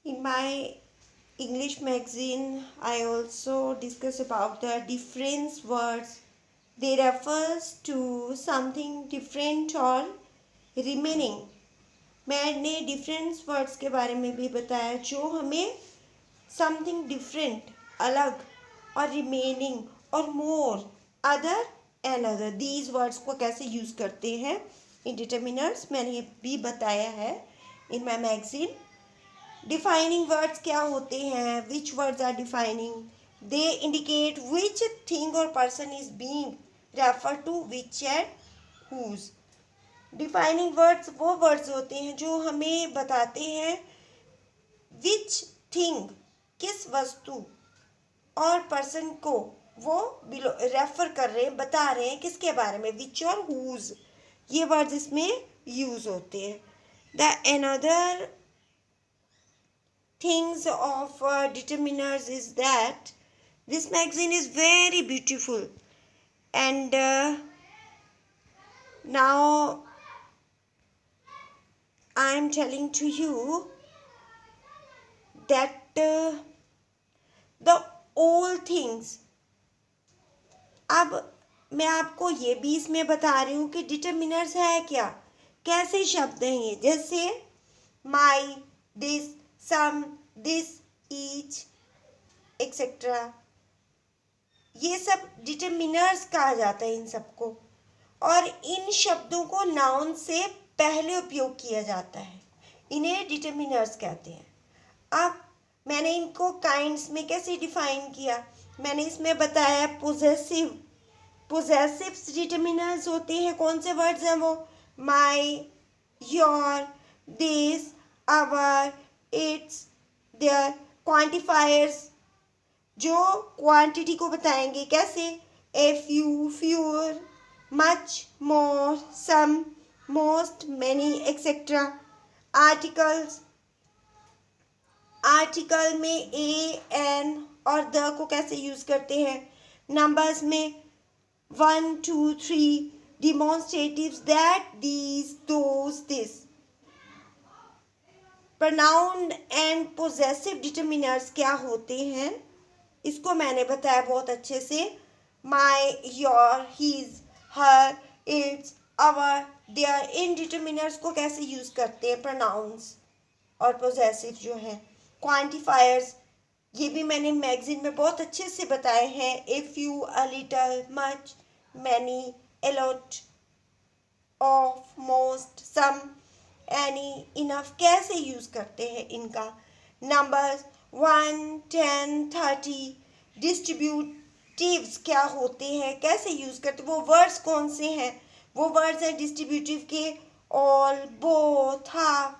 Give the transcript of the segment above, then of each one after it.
In my English magazine, I also discuss about the different words. They refers to something different or remaining. मैंने difference words के बारे में भी बताया जो हमें समथिंग डिफरेंट अलग और रिमेनिंग और more other and other these words को कैसे यूज़ करते हैं इन डिटर्मिनर्स मैंने भी बताया है in my magazine. Defining words क्या होते हैं? Which words are defining? They indicate which thing or person is being refer to which and whose. Defining words वो वर्ड्स होते हैं जो हमें बताते हैं विच थिंग किस वस्तु और पर्सन को वो रेफर कर रहे हैं, बता रहे हैं किसके बारे में, विच और हुज. ये वर्ड्स इसमें यूज होते हैं. The another things of determiners is that this magazine is very beautiful and now I am telling to you that the all things. अब मैं आपको ये भी इसमें बता रही हूँ कि डिटर्मिनर्स है क्या, कैसे शब्द हैं ये, जैसे my, this, some, this, each etcetera. ये सब डिटर्मिनर्स कहा जाता है इन सबको, और इन शब्दों को नाउन से पहले उपयोग किया जाता है, इन्हें डिटर्मिनर्स कहते हैं. अब मैंने इनको काइंड्स में कैसे डिफाइन किया, मैंने इसमें बताया पोजेसिव. पोजेसिव डिटर्मिनर्स होते हैं, कौन से वर्ड्स हैं वो, my, your, this, our, its, their. Quantifiers जो क्वांटिटी को बताएंगे, कैसे, a few, fewer, much, more, some, most, many etcetera. Articles, article में ए, एन और द को कैसे यूज करते हैं. नंबर्स में 1, 2, 3. Demonstratives, that, these, those, this. Pronoun and possessive determiners क्या होते हैं इसको मैंने बताया बहुत अच्छे से. My, your, his, her, its, our, their. इन डिटर्मिनर्स को कैसे यूज करते हैं प्रोनाउंस और पोजेसिव जो है. क्वांटिफायर्स ये भी मैंने मैगजीन में बहुत अच्छे से बताए हैं. A few, a little, much, many, a lot, of, most, some, any, enough. कैसे यूज करते हैं इनका. नंबर्स 1, 10, 30. डिस्ट्रीब्यूटिव्स क्या होते हैं, कैसे यूज करते हैं, वो वर्ड्स कौन से हैं, वो वर्ड्स हैं डिस्ट्रीब्यूटिव के all, both, half,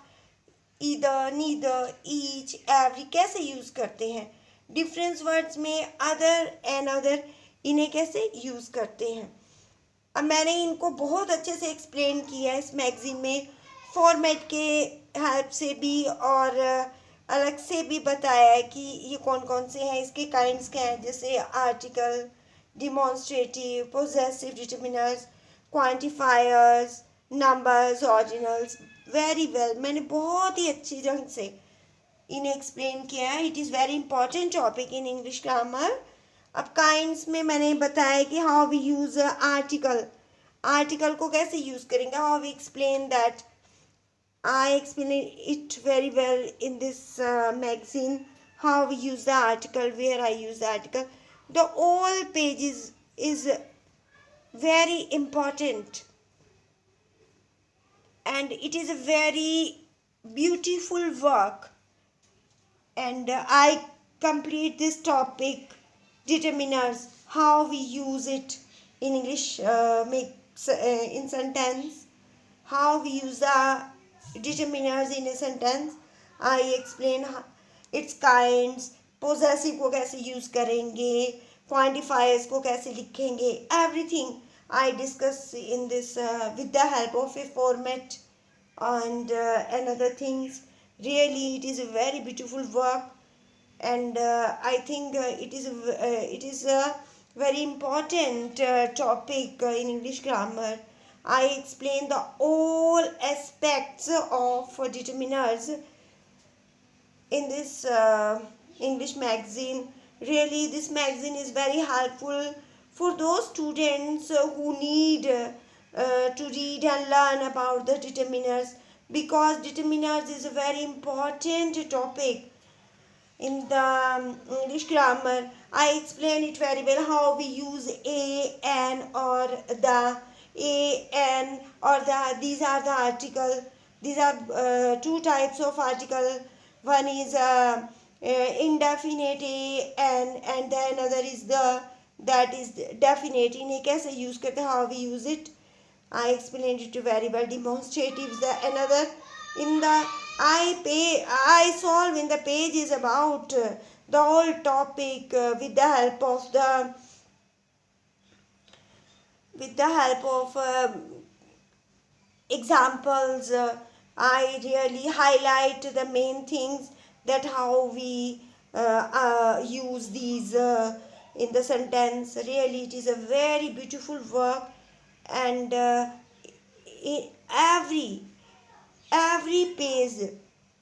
either, neither, each, every. कैसे यूज करते हैं. डिफरेंस वर्ड्स में अदर एंड अदर, इन्हें कैसे यूज करते हैं. अब मैंने इनको बहुत अच्छे से एक्सप्लेन किया है इस मैगजीन में, फॉर्मेट के हेल्प से भी और अलग से भी बताया है कि ये कौन कौन से हैं, इसके काइंड्स क्या हैं, जैसे article, demonstrative, possessive determiners, quantifiers, numbers, ordinals. Very well, मैंने बहुत ही अच्छी ढंग से इन्हें एक्सप्लेन किया है. It is very important topic in English grammar. अब काइंड्स में मैंने बताया कि how we use article. Article को कैसे यूज करेंगे, how we explain that. I explain it very well in this magazine, how we use the article, where I use the article. The whole page is very important and it is a very beautiful work, and I complete this topic determiners, how we use it in English, in sentence, how we use the determiners in a sentence. I explain its kinds, possessive को कैसे use करेंगे, quantifiers को कैसे लिखेंगे, everything I discuss in this with the help of a format and another things. Really, it is a very beautiful work, and I think it is a very important topic in English grammar. I explain the all aspects of determiners in this English magazine. Really, this magazine is very helpful for those students who need to read and learn about the determiners, because determiners is a very important topic in the English grammar. I explain it very well how we use a, an, or the. A, an, or the. These are the article. These are two types of article. One is indefinite a, and then another is the, that is definite. इन्हें कैसे use करते हैं, how we use it. I explained it very well. Demonstratives. The another in the I solve in the page is about the whole topic with the help of examples. I really highlight the main things, that how we use these in the sentence. Really, it is a very beautiful work, and every page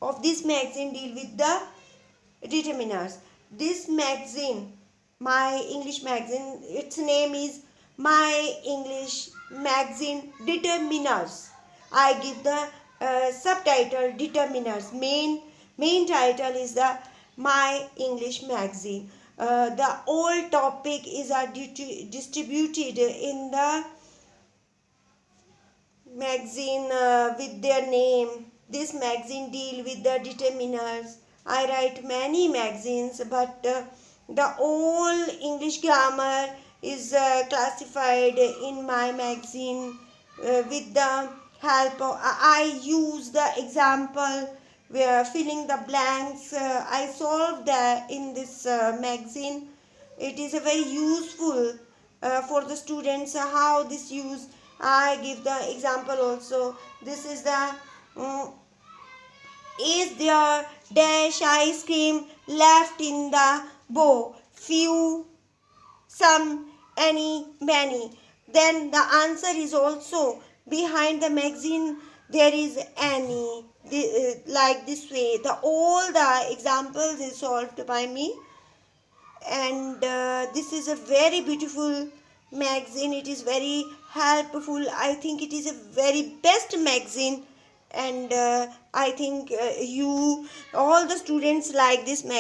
of this magazine deal with the determiners. This magazine, my English magazine, its name is My English Magazine Determiners. I give the subtitle Determiners. Main title is the My English Magazine. The whole topic is distributed in the magazine with their name. This magazine deal with the determiners. I write many magazines, but the whole English grammar is classified in my magazine with the help of, I use the example where filling the blanks. I solve that in this magazine. It is a very useful for the students how this use. I give the example also. This is the is there dash ice cream left in the bowl? Few, some, any, many. Then the answer is also behind the magazine. There is any. Like this way, all the examples is solved by me, and this is a very beautiful magazine. It is very helpful. I think it is a very best magazine, and I think you all the students like this magazine.